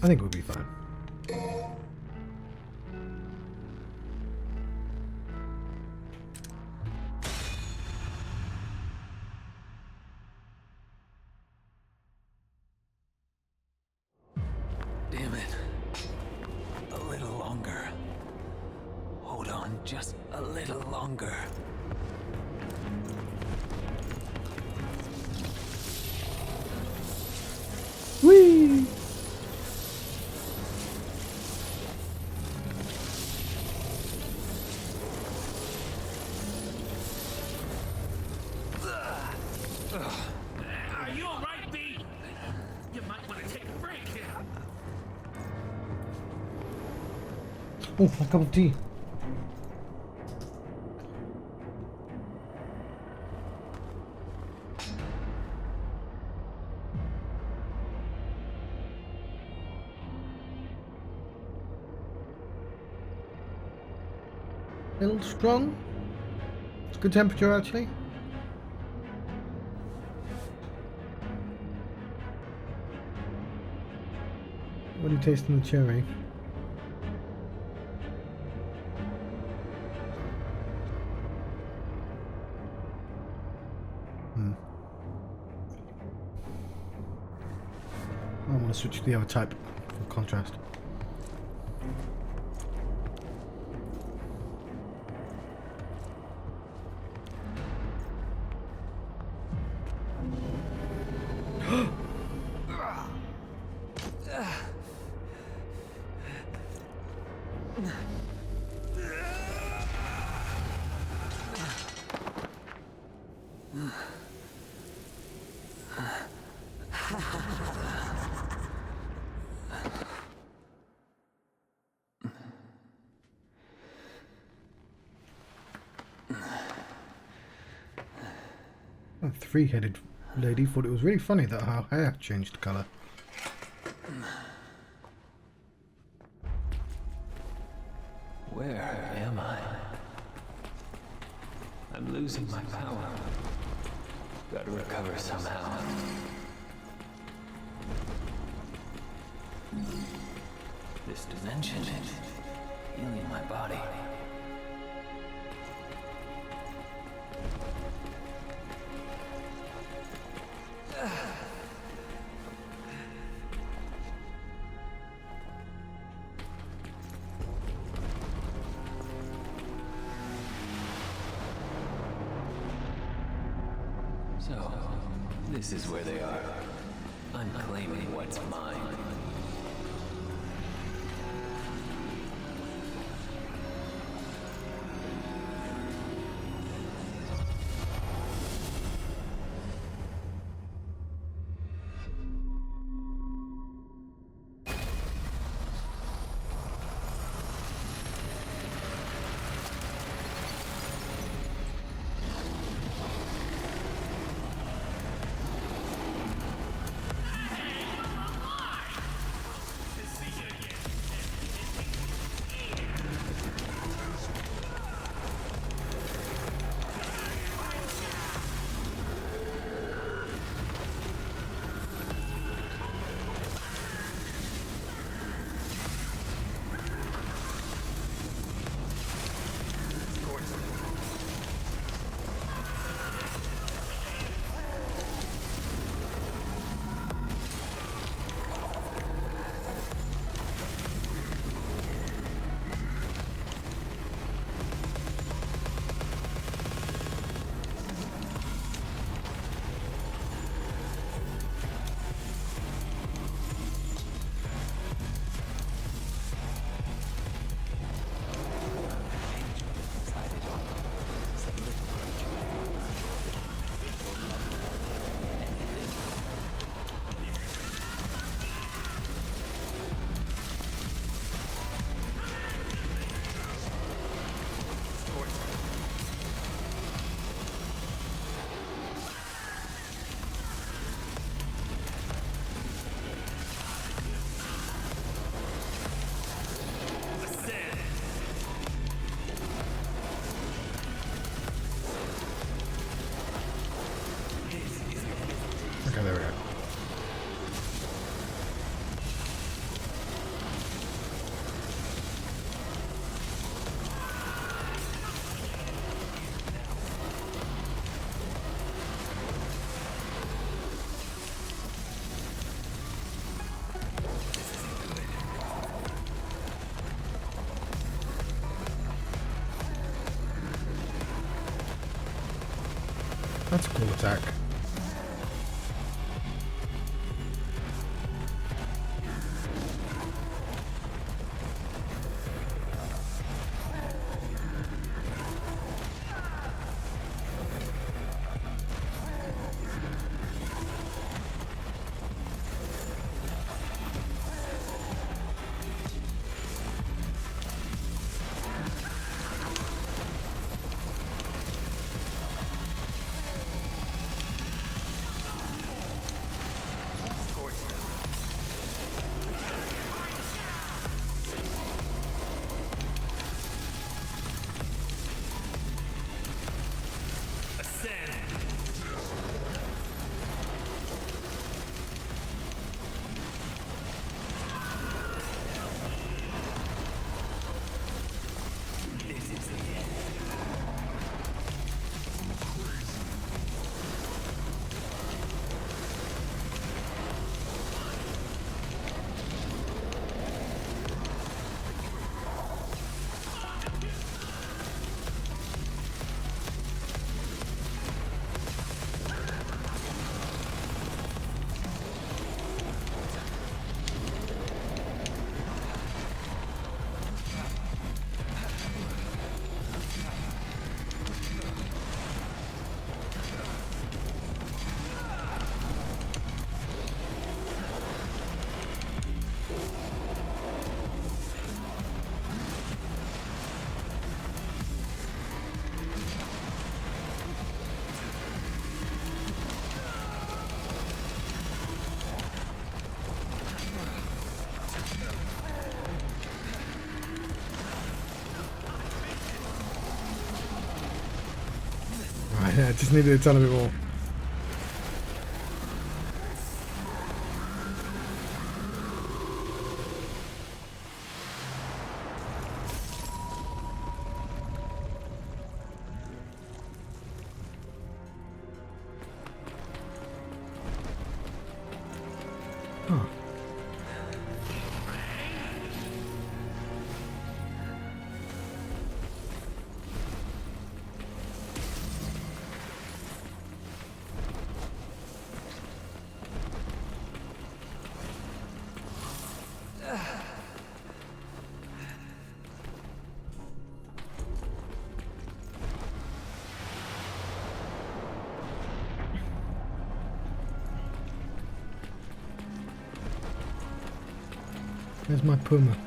I think we'll be fine. Damn it. A little longer. Hold on just a little longer. Whee! Are you alright, B? You might want to take a break here. Oh, a cup of tea. A little strong. It's good temperature actually. What are you tasting the cherry? I want to switch to the other type for contrast. A three-headed lady thought it was really funny that her hair changed colour. Where am I? I'm losing my power. Gotta recover somehow. This dimension is healing my body. So, this is where they are. I'm claiming what's mine. That's a cool attack. Right, yeah, just needed a ton of it more. Huh. Where's my puma?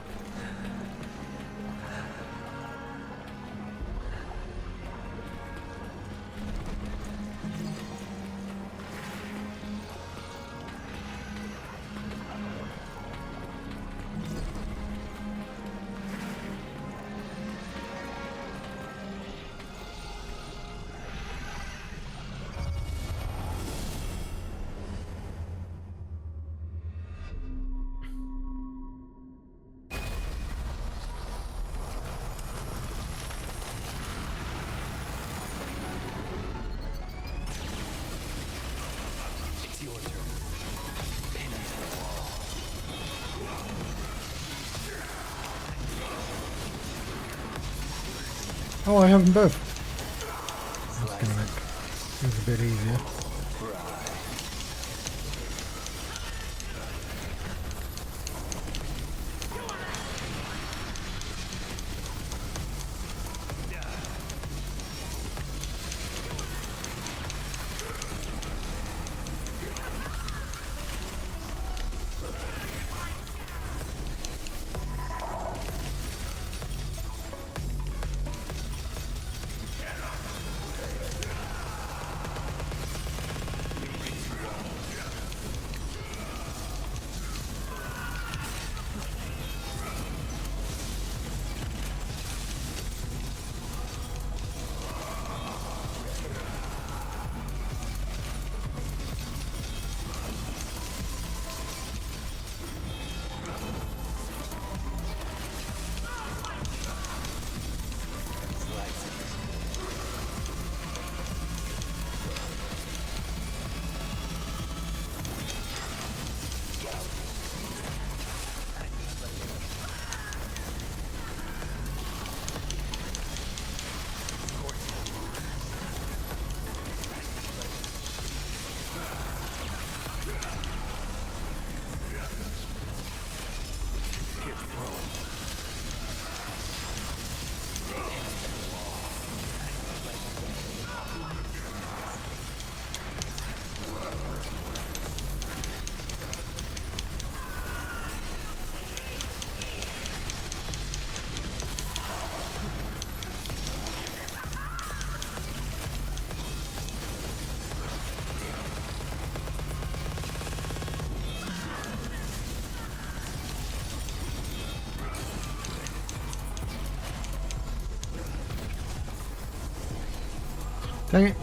It's your turn. Pin him to the wall. Oh, I have them both. That's going to make things a bit easier. Dang it.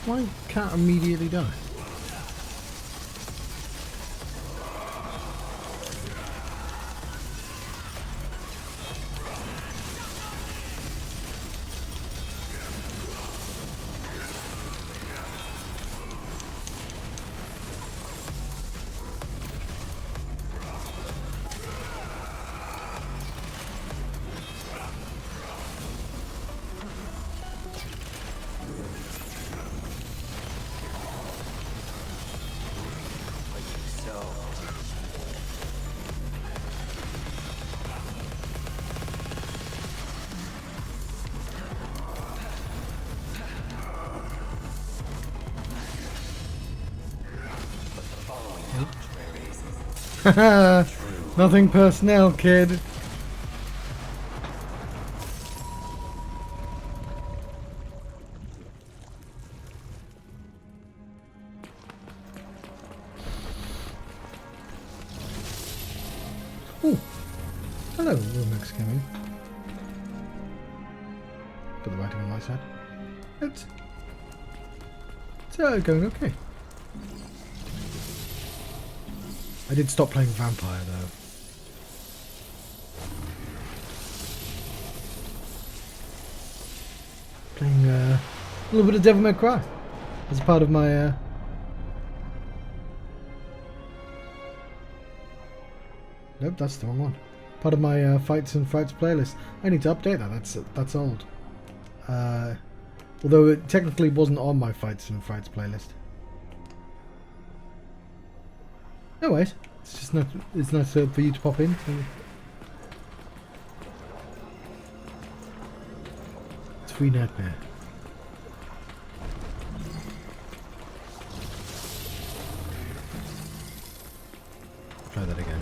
Why can't I immediately die? Nothing personnel, kid. Oh, hello, little Mexican. Put the writing on my side. It's going okay. I did stop playing Vampire though. Playing a little bit of Devil May Cry as part of my nope, that's the wrong one. Part of my Fights and Frights playlist. I need to update that. That's old. Although it technically wasn't on my Fights and Frights playlist. Anyways, it's just nice. It's nice for you to pop in. It's free nightmare. Try that again.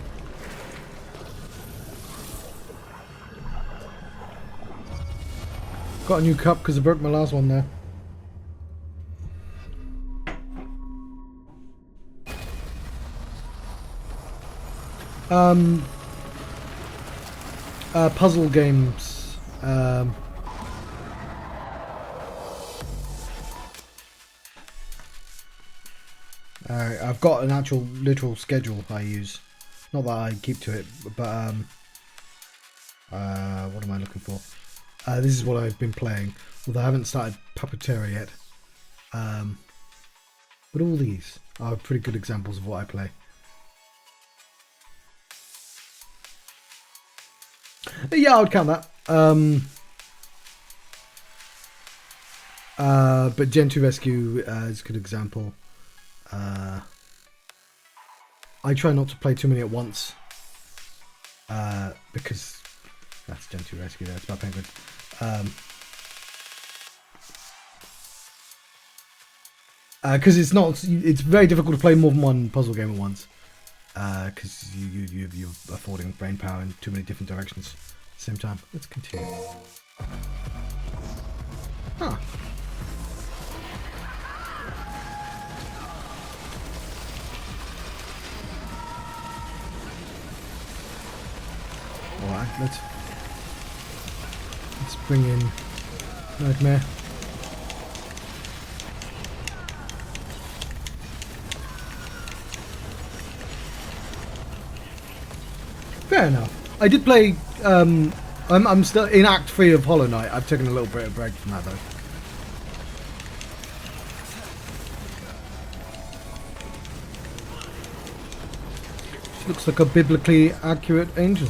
Got a new cup because I broke my last one there. Puzzle games. I've got an actual literal schedule I use. Not that I keep to it, but what am I looking for? This is what I've been playing, although I haven't started Puppeteer yet. But all these are pretty good examples of what I play. Yeah, I would count that. But Gen 2 Rescue is a good example. I try not to play too many at once. Because that's Gen 2 Rescue there, it's about Penguin. Because it's very difficult to play more than one puzzle game at once. Because you're affording brain power in too many different directions at the same time. Let's continue. Huh. Alright, let's bring in Nightmare. Fair enough. I did play, I I'm still in Act 3 of Hollow Knight. I've taken a little bit of break from that though. She looks like a biblically accurate angel.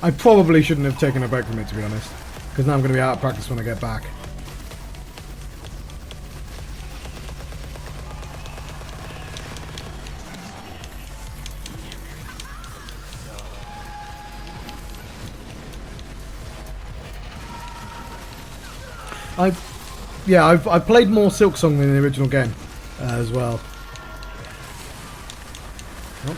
I probably shouldn't have taken a break from it, to be honest, because now I'm going to be out of practice when I get back. I've played more Silksong than the original game as well. Oh.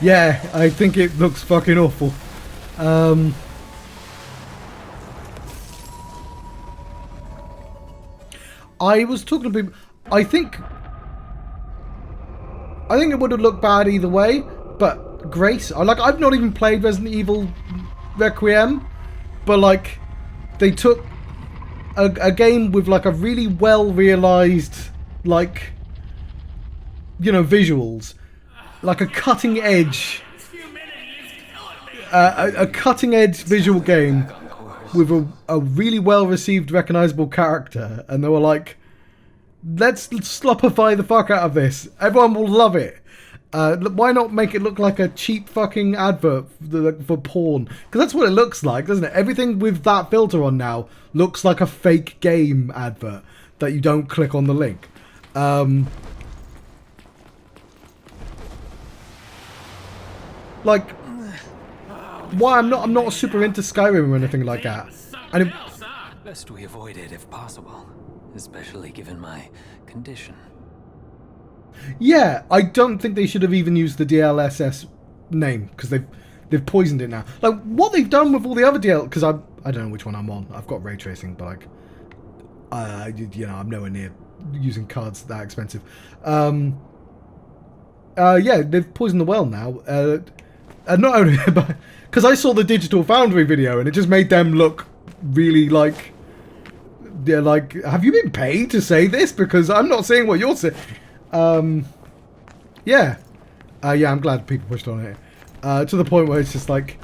Yeah, I think it looks fucking awful. I was talking to people. I think it would have looked bad either way, but Grace, I've not even played Resident Evil Requiem, but like they took a game with like a really well realized, like, you know, visuals, like a cutting edge visual game with a really well received recognizable character, and they were like, let's sloppify the fuck out of this, everyone will love it. Why not make it look like a cheap fucking advert for porn? Because that's what it looks like, doesn't it? Everything with that filter on now looks like a fake game advert that you don't click on the link. Like, why I'm not super into Skyrim or anything like that. And Best we avoid it if possible, especially given my condition. yeah, I don't think they should have even used the DLSS name, because they've poisoned it now. Like what they've done with all the other because I don't know which one I'm on. I've got ray tracing, but like you know, I'm nowhere near using cards that expensive. Yeah, they've poisoned the well now. And not only, but because I saw the Digital Foundry video and it just made them look really like, they're like, have you been paid to say this? Because I'm not saying what you're saying. Yeah, I'm glad people pushed on it to the point where it's just like,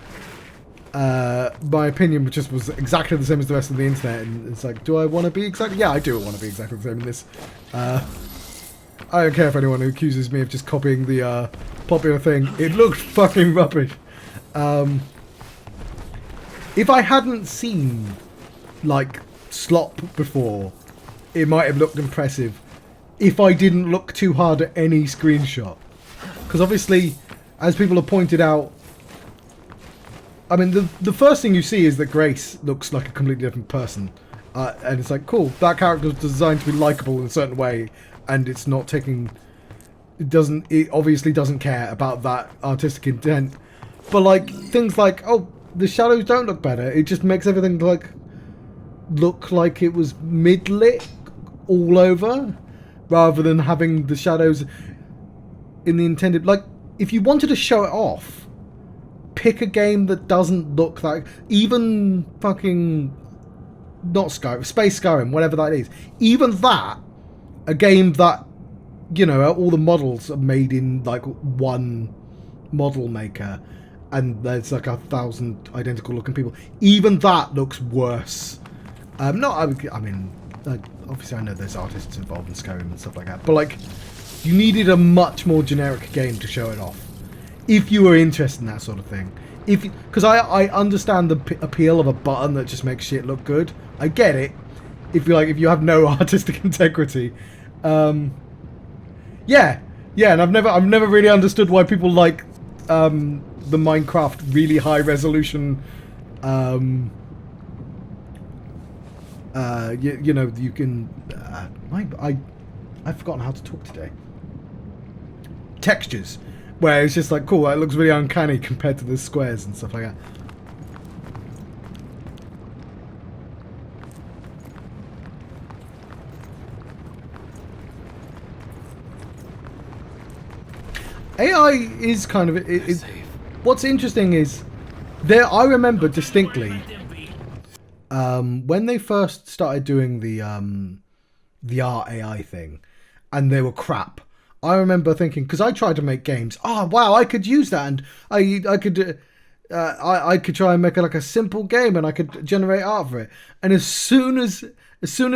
my opinion just was exactly the same as the rest of the internet, and it's like, do I want to be exactly? Yeah, I do want to be exactly the same in this. I don't care if anyone accuses me of just copying the popular thing. It looked fucking rubbish. If I hadn't seen like slop before, it might have looked impressive. If I didn't look too hard at any screenshot, because obviously, as people have pointed out, I mean, the first thing you see is that Grace looks like a completely different person, and it's like, cool, that character was designed to be likable in a certain way, and it's not taking, it obviously doesn't care about that artistic intent. But like things like, oh, the shadows don't look better, it just makes everything like look like it was mid-lit all over, rather than having the shadows in the intended, like, if you wanted to show it off, pick a game that doesn't look like, even fucking, not Skyrim, Space Skyrim, whatever that is, even that, a game that, you know, all the models are made in like one model maker, and there's like 1,000 identical looking people, even that looks worse. I mean, obviously I know there's artists involved in Skyrim and stuff like that, but like, you needed a much more generic game to show it off, if you were interested in that sort of thing. Because I understand the appeal of a button that just makes shit look good. I get it. If you have no artistic integrity, and I've never really understood why people like the Minecraft really high resolution. You know, you can I've forgotten how to talk today. Textures, where it's just like, cool, it looks really uncanny compared to the squares and stuff like that. AI is kind of what's interesting is there. I remember distinctly when they first started doing the art AI thing, and they were crap. I remember thinking, because I tried to make games. Oh wow, I could use that, and I could try and make like a simple game, and I could generate art for it. And as soon as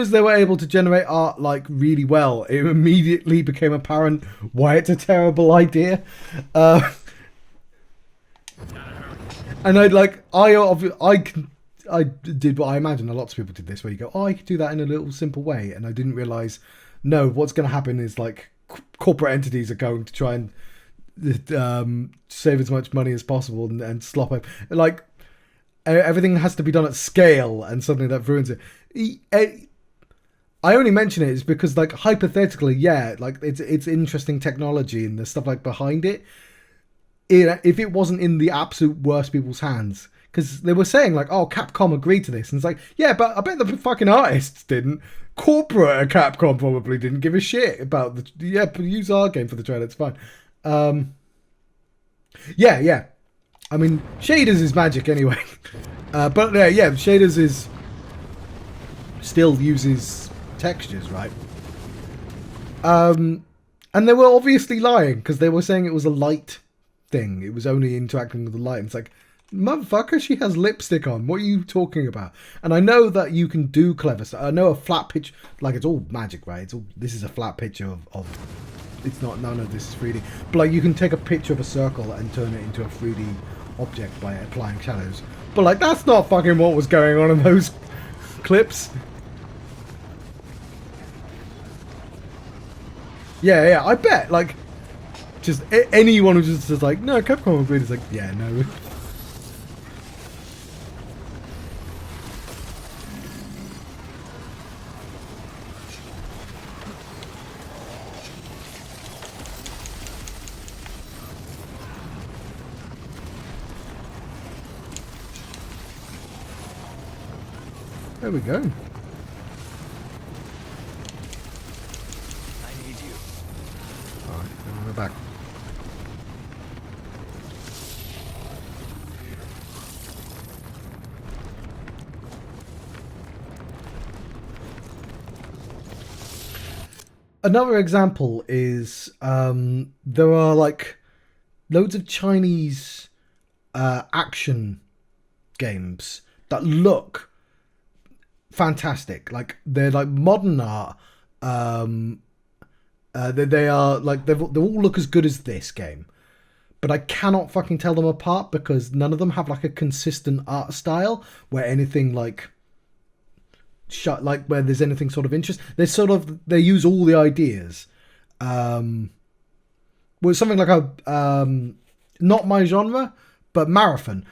they were able to generate art like really well, it immediately became apparent why it's a terrible idea. And I did what I imagine a lot of people did this, where you go, oh, I could do that in a little simple way, and I didn't realize, no, what's going to happen is like corporate entities are going to try and save as much money as possible and slop up. Like everything has to be done at scale, and something that ruins it. I only mention it is because, like, hypothetically, yeah, like it's interesting technology and the stuff like behind it. If it wasn't in the absolute worst people's hands, because they were saying like, oh, Capcom agreed to this, and it's like, yeah, but I bet the fucking artists didn't. Corporate at Capcom probably didn't give a shit about but use our game for the trailer, it's fine. Yeah. I mean, shaders is magic anyway. But yeah, shaders is still uses textures, right? And they were obviously lying, because they were saying it was a light thing. It was only interacting with the light. And it's like, motherfucker, she has lipstick on. What are you talking about? And I know that you can do clever stuff. I know a flat pitch, like, it's all magic, right? This is a flat picture of it's not, none of this is 3D. But like, you can take a picture of a circle and turn it into a 3D object by applying shadows. But like, that's not fucking what was going on in those clips. Yeah, I bet, like, just anyone who just is like, no, Capcom agreed, is like, yeah, no. There we go. I need you. Alright, we're back. Another example is there are like loads of Chinese action games that look fantastic. Like, they're like modern art. They are like, they all look as good as this game, but I cannot fucking tell them apart, because none of them have like a consistent art style where anything like where there's anything sort of interest. They use all the ideas. Well, something like a not my genre, but Marathon,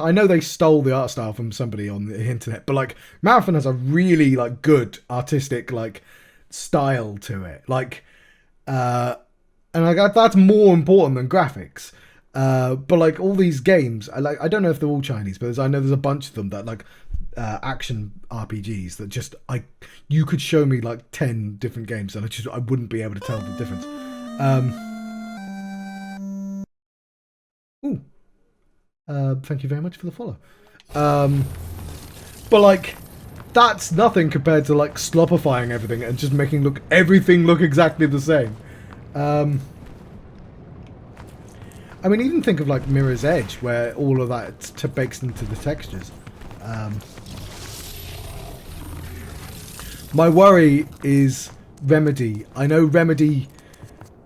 I know they stole the art style from somebody on the internet, but like, Marathon has a really like good artistic like style to it, like, and like that's more important than graphics. But like, all these games, I don't know if they're all Chinese, but I know there's a bunch of them that like action RPGs that just you could show me like 10 different games and I wouldn't be able to tell the difference. Thank you very much for the follow. But like, that's nothing compared to like sloppifying everything and just making everything look exactly the same. I mean, even think of like Mirror's Edge, where all of that bakes into the textures. My worry is Remedy. I know Remedy,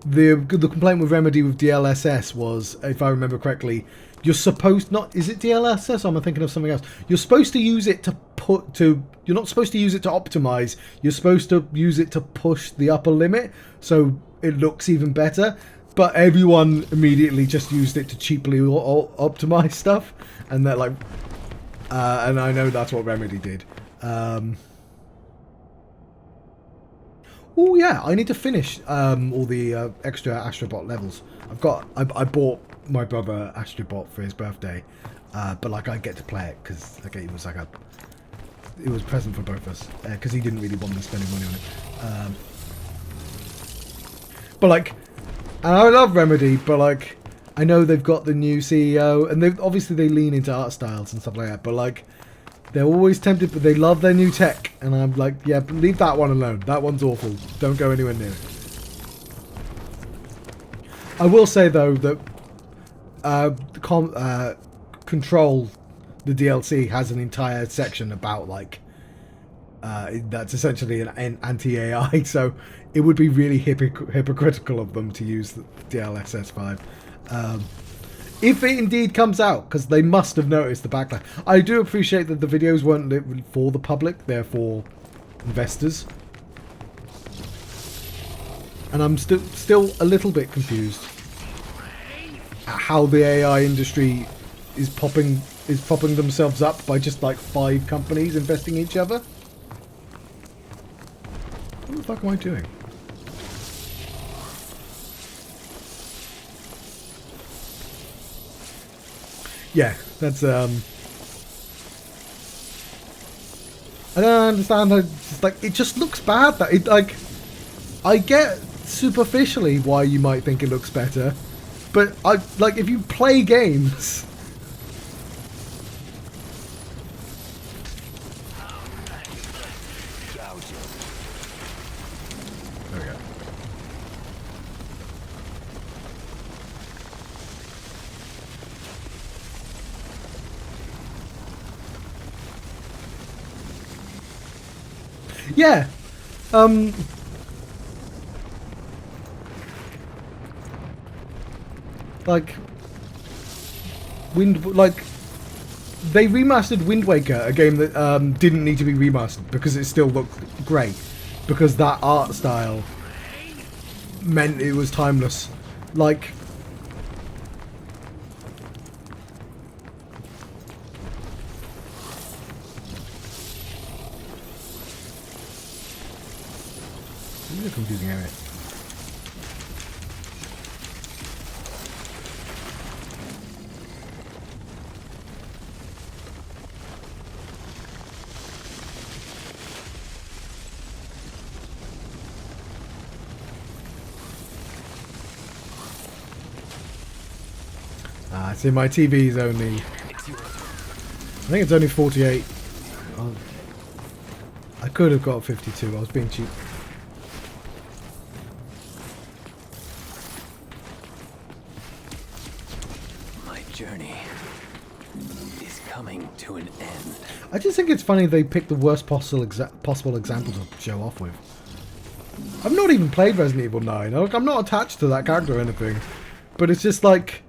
the complaint with Remedy with DLSS was, if I remember correctly, you're supposed is it DLSS? Or am I thinking of something else? You're supposed to use it you're not supposed to use it to optimize. You're supposed to use it to push the upper limit so it looks even better. But everyone immediately just used it to cheaply optimize stuff, and that like, and I know that's what Remedy did. Oh yeah, I need to finish all the extra Astrobot levels. I bought my brother Astrobot for his birthday, but like I get to play it because like it was a present for both of us because he didn't really want me spending money on it. But like, and I love Remedy, but like I know they've got the new CEO and they lean into art styles and stuff like that. But like, they're always tempted, but they love their new tech, and I'm like, yeah, but leave that one alone. That one's awful. Don't go anywhere near it. I will say though that Control, the DLC, has an entire section about like that's essentially an anti-AI. So it would be really hypocritical of them to use the DLSS 5. If it indeed comes out, because they must have noticed the backlash. I do appreciate that the videos weren't lit for the public, they're for investors. And I'm still a little bit confused at how the AI industry is popping themselves up by just like 5 companies investing each other. What the fuck am I doing? Yeah, that's I don't understand how it just looks bad. That it like, I get superficially why you might think it looks better, but if you play games. There we go. Yeah. Like they remastered Wind Waker, a game that didn't need to be remastered because it still looked great, because that art style meant it was timeless. Like, this is a confusing area. See, my TV is only, I think it's only 48. Oh, I could have got 52. I was being cheap. My journey is coming to an end. I just think it's funny they picked the worst possible example to show off with. I've not even played Resident Evil 9. I'm not attached to that character or anything, but it's just like,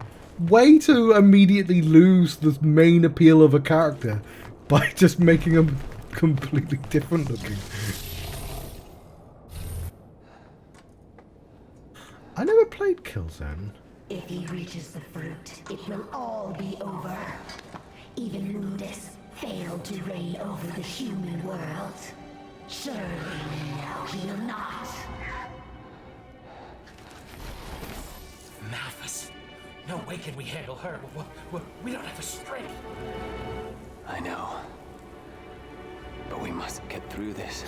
way to immediately lose the main appeal of a character by just making him completely different looking. I never played Killzone. If he reaches the fruit, it will all be over. Even Mundus failed to reign over the human world. Surely now he will not. Malphas. No way can we handle her. We don't have the strength. I know. But we must get through this.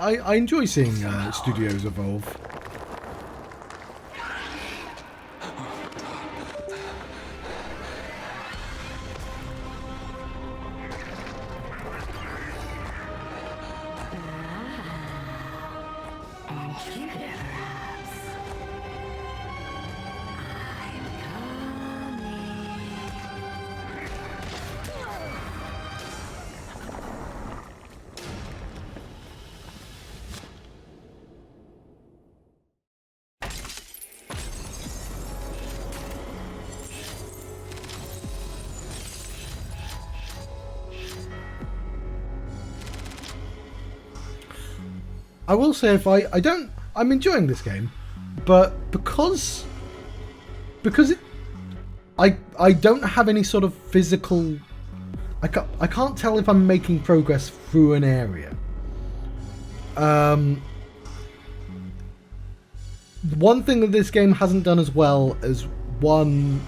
I enjoy seeing studios evolve. I will say, if I'm enjoying this game, but because I don't have any sort of physical, I can't tell if I'm making progress through an area. one thing that this game hasn't done as well as 1,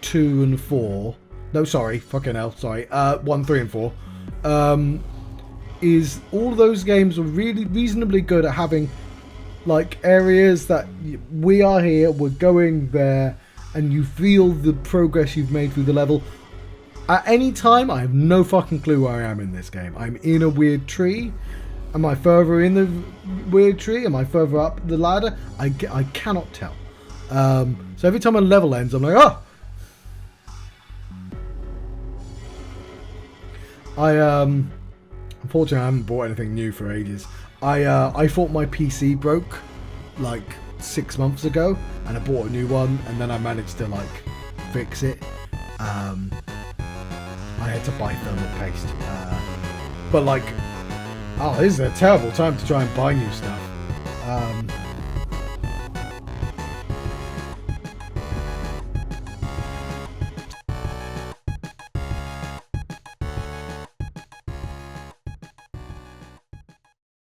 2, and 4. No, sorry, fucking hell, sorry. 1, 3, and 4. Is all of those games are really reasonably good at having like areas that we are here, we're going there, and you feel the progress you've made through the level. At any time, I have no fucking clue where I am in this game. I'm in a weird tree. Am I further in the weird tree? Am I further up the ladder? I cannot tell. So every time a level ends, I'm like, oh! Unfortunately, I haven't bought anything new for ages. I thought my PC broke like 6 months ago, and I bought a new one, and then I managed to like fix it. I had to buy thermal paste, but like, oh, this is a terrible time to try and buy new stuff.